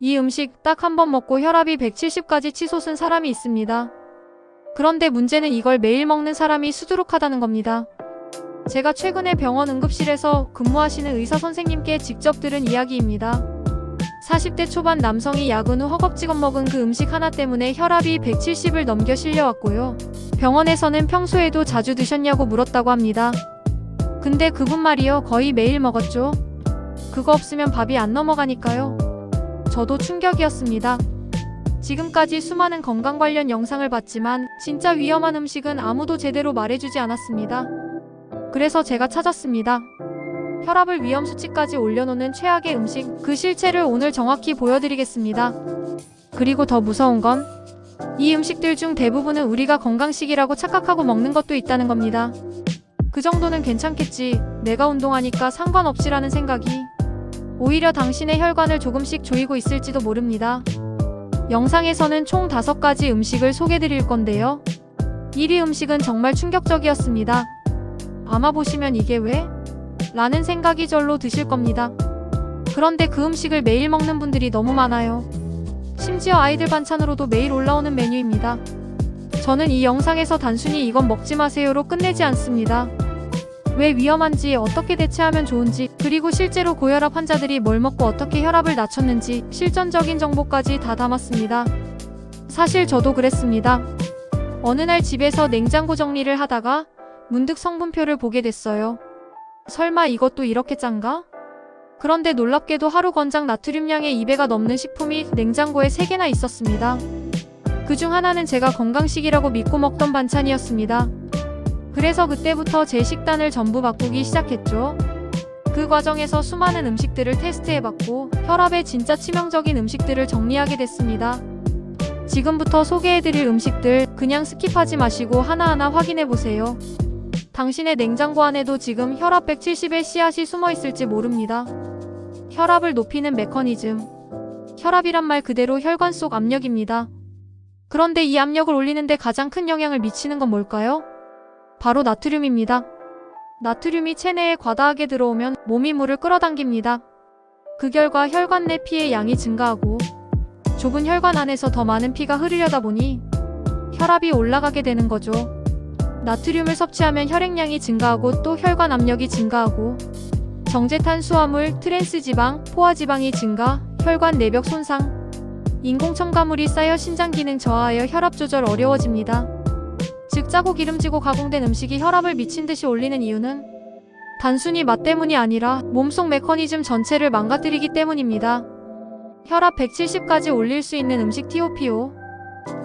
이 음식 딱 한 번 먹고 혈압이 170까지 치솟은 사람이 있습니다. 그런데 문제는 이걸 매일 먹는 사람이 수두룩하다는 겁니다. 제가 최근에 병원 응급실에서 근무하시는 의사 선생님께 직접 들은 이야기입니다. 40대 초반 남성이 야근 후 허겁지겁 먹은 그 음식 하나 때문에 혈압이 170을 넘겨 실려왔고요. 병원에서는 평소에도 자주 드셨냐고 물었다고 합니다. 근데 그분 말이요, 거의 매일 먹었죠. 그거 없으면 밥이 안 넘어가니까요. 저도 충격이었습니다. 지금까지 수많은 건강 관련 영상을 봤지만 진짜 위험한 음식은 아무도 제대로 말해주지 않았습니다. 그래서 제가 찾았습니다. 혈압을 위험 수치까지 올려놓는 최악의 음식, 그 실체를 오늘 정확히 보여드리겠습니다. 그리고 더 무서운 건 이 음식들 중 대부분은 우리가 건강식이라고 착각하고 먹는 것도 있다는 겁니다. 그 정도는 괜찮겠지, 내가 운동하니까 상관없지라는 생각이 오히려 당신의 혈관을 조금씩 조이고 있을지도 모릅니다. 영상에서는 총 5가지 음식을 소개드릴 건데요. 1위 음식은 정말 충격적이었습니다. 아마 보시면 이게 왜? 라는 생각이 절로 드실 겁니다. 그런데 그 음식을 매일 먹는 분들이 너무 많아요. 심지어 아이들 반찬으로도 매일 올라오는 메뉴입니다. 저는 이 영상에서 단순히 이건 먹지 마세요로 끝내지 않습니다. 왜 위험한지, 어떻게 대체하면 좋은지, 그리고 실제로 고혈압 환자들이 뭘 먹고 어떻게 혈압을 낮췄는지 실전적인 정보까지 다 담았습니다. 사실 저도 그랬습니다. 어느 날 집에서 냉장고 정리를 하다가 문득 성분표를 보게 됐어요. 설마 이것도 이렇게 짠가? 그런데 놀랍게도 하루 권장 나트륨량의 2배가 넘는 식품이 냉장고에 3개나 있었습니다. 그중 하나는 제가 건강식이라고 믿고 먹던 반찬이었습니다. 그래서 그때부터 제 식단을 전부 바꾸기 시작했죠. 그 과정에서 수많은 음식들을 테스트해봤고 혈압에 진짜 치명적인 음식들을 정리하게 됐습니다. 지금부터 소개해드릴 음식들 그냥 스킵하지 마시고 하나하나 확인해보세요. 당신의 냉장고 안에도 지금 혈압 170의 씨앗이 숨어있을지 모릅니다. 혈압을 높이는 메커니즘. 혈압이란 말 그대로 혈관 속 압력입니다. 그런데 이 압력을 올리는데 가장 큰 영향을 미치는 건 뭘까요? 바로 나트륨입니다. 나트륨이 체내에 과다하게 들어오면 몸이 물을 끌어당깁니다. 그 결과 혈관 내 피의 양이 증가하고 좁은 혈관 안에서 더 많은 피가 흐르려다 보니 혈압이 올라가게 되는 거죠. 나트륨을 섭취하면 혈액량이 증가하고 또 혈관 압력이 증가하고 정제탄수화물, 트랜스지방, 포화지방이 증가, 혈관 내벽 손상, 인공첨가물이 쌓여 신장 기능 저하하여 혈압 조절 어려워집니다. 즉 짜고 기름지고 가공된 음식이 혈압을 미친듯이 올리는 이유는 단순히 맛 때문이 아니라 몸속 메커니즘 전체를 망가뜨리기 때문입니다. 혈압 170까지 올릴 수 있는 음식 TOPO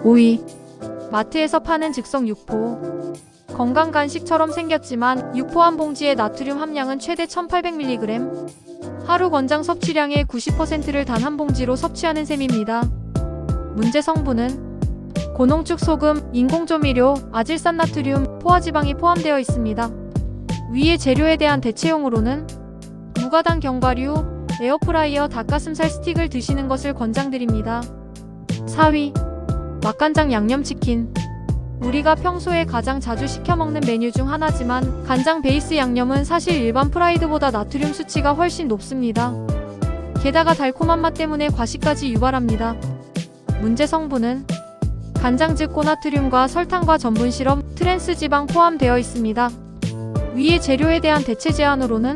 5위. 마트에서 파는 즉석 육포. 건강 간식처럼 생겼지만 육포 한 봉지의 나트륨 함량은 최대 1800mg. 하루 권장 섭취량의 90%를 단 한 봉지로 섭취하는 셈입니다. 문제 성분은 고농축 소금, 인공조미료, 아질산 나트륨, 포화지방이 포함되어 있습니다. 위의 재료에 대한 대체용으로는 무가당 견과류, 에어프라이어 닭가슴살 스틱을 드시는 것을 권장드립니다. 4위. 맛간장 양념치킨. 우리가 평소에 가장 자주 시켜 먹는 메뉴 중 하나지만 간장 베이스 양념은 사실 일반 프라이드보다 나트륨 수치가 훨씬 높습니다. 게다가 달콤한 맛 때문에 과식까지 유발합니다. 문제 성분은 간장 즉 고나트륨과 설탕과 전분 시럽, 트랜스지방 포함되어 있습니다. 위의 재료에 대한 대체 제안으로는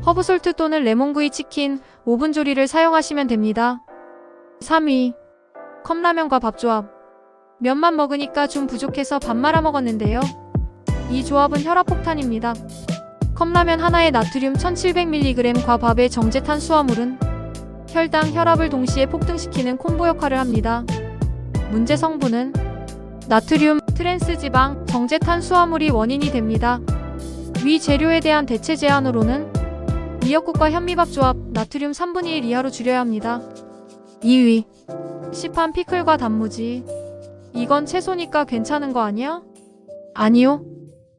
허브솔트 또는 레몬구이 치킨, 오븐 조리를 사용하시면 됩니다. 3위. 컵라면과 밥조합. 면만 먹으니까 좀 부족해서 밥 말아 먹었는데요. 이 조합은 혈압 폭탄입니다. 컵라면 하나에 나트륨 1700mg과 밥의 정제탄수화물은 혈당, 혈압을 동시에 폭등시키는 콤보 역할을 합니다. 문제 성분은 나트륨, 트랜스지방, 정제탄수화물이 원인이 됩니다. 위 재료에 대한 대체 제안으로는 미역국과 현미밥 조합, 나트륨 3분의 1 이하로 줄여야 합니다. 2위. 시판 피클과 단무지. 이건 채소니까 괜찮은 거 아니야? 아니요.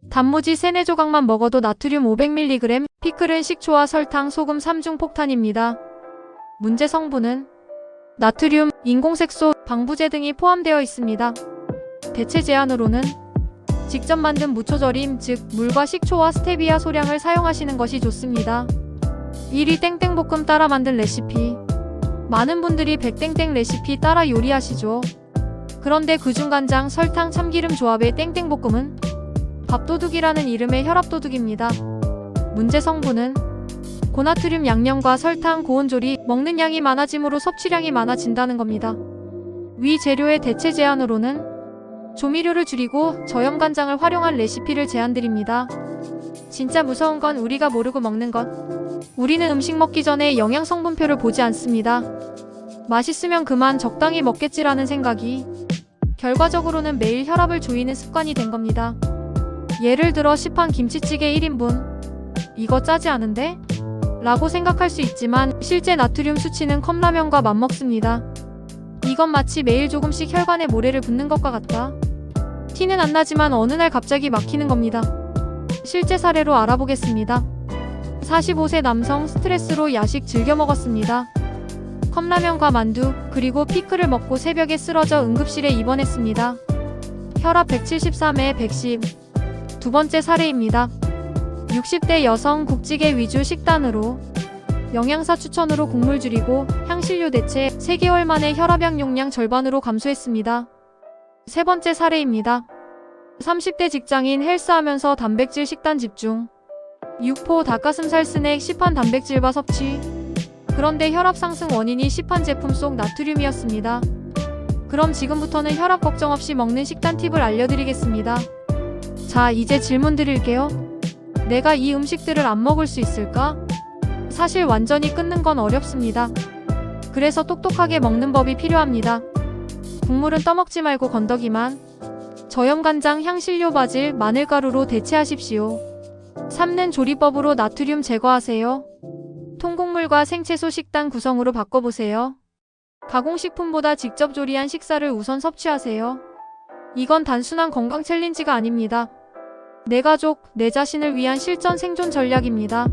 단무지 3-4조각만 먹어도 나트륨 500mg, 피클은 식초와 설탕, 소금 3중 폭탄입니다. 문제 성분은 나트륨, 인공색소, 방부제 등이 포함되어 있습니다. 대체 제안으로는 직접 만든 무초절임, 즉 물과 식초와 스테비아 소량을 사용하시는 것이 좋습니다. 1위 땡땡볶음 따라 만든 레시피. 많은 분들이 백땡땡 레시피 따라 요리하시죠. 그런데 그중간장, 설탕, 참기름 조합의 땡땡볶음은 밥도둑이라는 이름의 혈압도둑입니다. 문제 성분은 고나트륨 양념과 설탕, 고온조리, 먹는 양이 많아짐으로 섭취량이 많아진다는 겁니다. 위 재료의 대체 제안으로는 조미료를 줄이고 저염간장을 활용한 레시피를 제안드립니다. 진짜 무서운 건 우리가 모르고 먹는 것. 우리는 음식 먹기 전에 영양성분표를 보지 않습니다. 맛있으면 그만 적당히 먹겠지라는 생각이 결과적으로는 매일 혈압을 조이는 습관이 된 겁니다. 예를 들어 시판 김치찌개 1인분. 이거 짜지 않은데? 라고 생각할 수 있지만 실제 나트륨 수치는 컵라면과 맞먹습니다. 이건 마치 매일 조금씩 혈관에 모래를 붓는 것과 같다. 티는 안 나지만 어느 날 갑자기 막히는 겁니다. 실제 사례로 알아보겠습니다. 45세 남성 스트레스로 야식 즐겨 먹었습니다. 컵라면과 만두 그리고 피클을 먹고 새벽에 쓰러져 응급실에 입원했습니다. 혈압 173에 110. 두 번째 사례입니다. 60대 여성 국찌개 위주 식단으로 영양사 추천으로 국물 줄이고 향신료 대체 3개월 만에 혈압약 용량 절반으로 감소했습니다. 세 번째 사례입니다. 30대 직장인 헬스하면서 단백질 식단 집중. 육포, 닭가슴살 스낵, 시판 단백질바 섭취. 그런데 혈압 상승 원인이 시판 제품 속 나트륨이었습니다. 그럼 지금부터는 혈압 걱정 없이 먹는 식단 팁을 알려드리겠습니다. 자, 이제 질문 드릴게요. 내가 이 음식들을 안 먹을 수 있을까? 사실 완전히 끊는 건 어렵습니다. 그래서 똑똑하게 먹는 법이 필요합니다. 국물은 떠먹지 말고 건더기만. 저염간장, 향신료, 바질, 마늘가루로 대체하십시오. 삶는 조리법으로 나트륨 제거하세요. 통곡물과 생채소 식단 구성으로 바꿔보세요. 가공식품보다 직접 조리한 식사를 우선 섭취하세요. 이건 단순한 건강 챌린지가 아닙니다. 내 가족, 내 자신을 위한 실전 생존 전략입니다.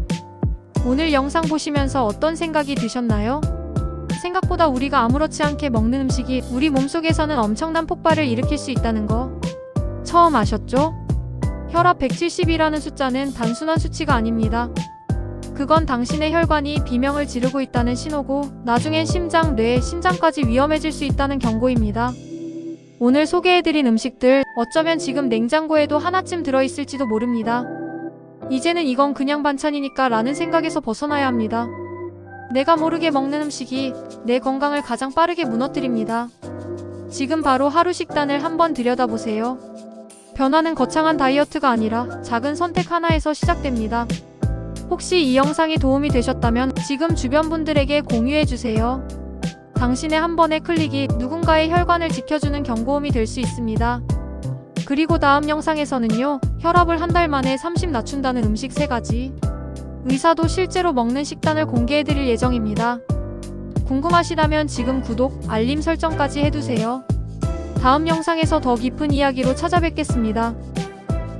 오늘 영상 보시면서 어떤 생각이 드셨나요? 생각보다 우리가 아무렇지 않게 먹는 음식이 우리 몸속에서는 엄청난 폭발을 일으킬 수 있다는 거 처음 아셨죠? 혈압 170이라는 숫자는 단순한 수치가 아닙니다. 그건 당신의 혈관이 비명을 지르고 있다는 신호고 나중엔 심장, 뇌, 신장까지 위험해질 수 있다는 경고입니다. 오늘 소개해드린 음식들 어쩌면 지금 냉장고에도 하나쯤 들어있을지도 모릅니다. 이제는 이건 그냥 반찬이니까 라는 생각에서 벗어나야 합니다. 내가 모르게 먹는 음식이 내 건강을 가장 빠르게 무너뜨립니다. 지금 바로 하루 식단을 한번 들여다보세요. 변화는 거창한 다이어트가 아니라 작은 선택 하나에서 시작됩니다. 혹시 이 영상이 도움이 되셨다면 지금 주변 분들에게 공유해주세요. 당신의 한 번의 클릭이 누군가의 혈관을 지켜주는 경고음이 될 수 있습니다. 그리고 다음 영상에서는요, 혈압을 한 달 만에 30 낮춘다는 음식 3가지. 의사도 실제로 먹는 식단을 공개해드릴 예정입니다. 궁금하시다면 지금 구독, 알림 설정까지 해두세요. 다음 영상에서 더 깊은 이야기로 찾아뵙겠습니다.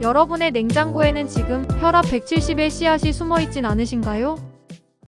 여러분의 냉장고에는 지금 혈압 170의 씨앗이 숨어있진 않으신가요?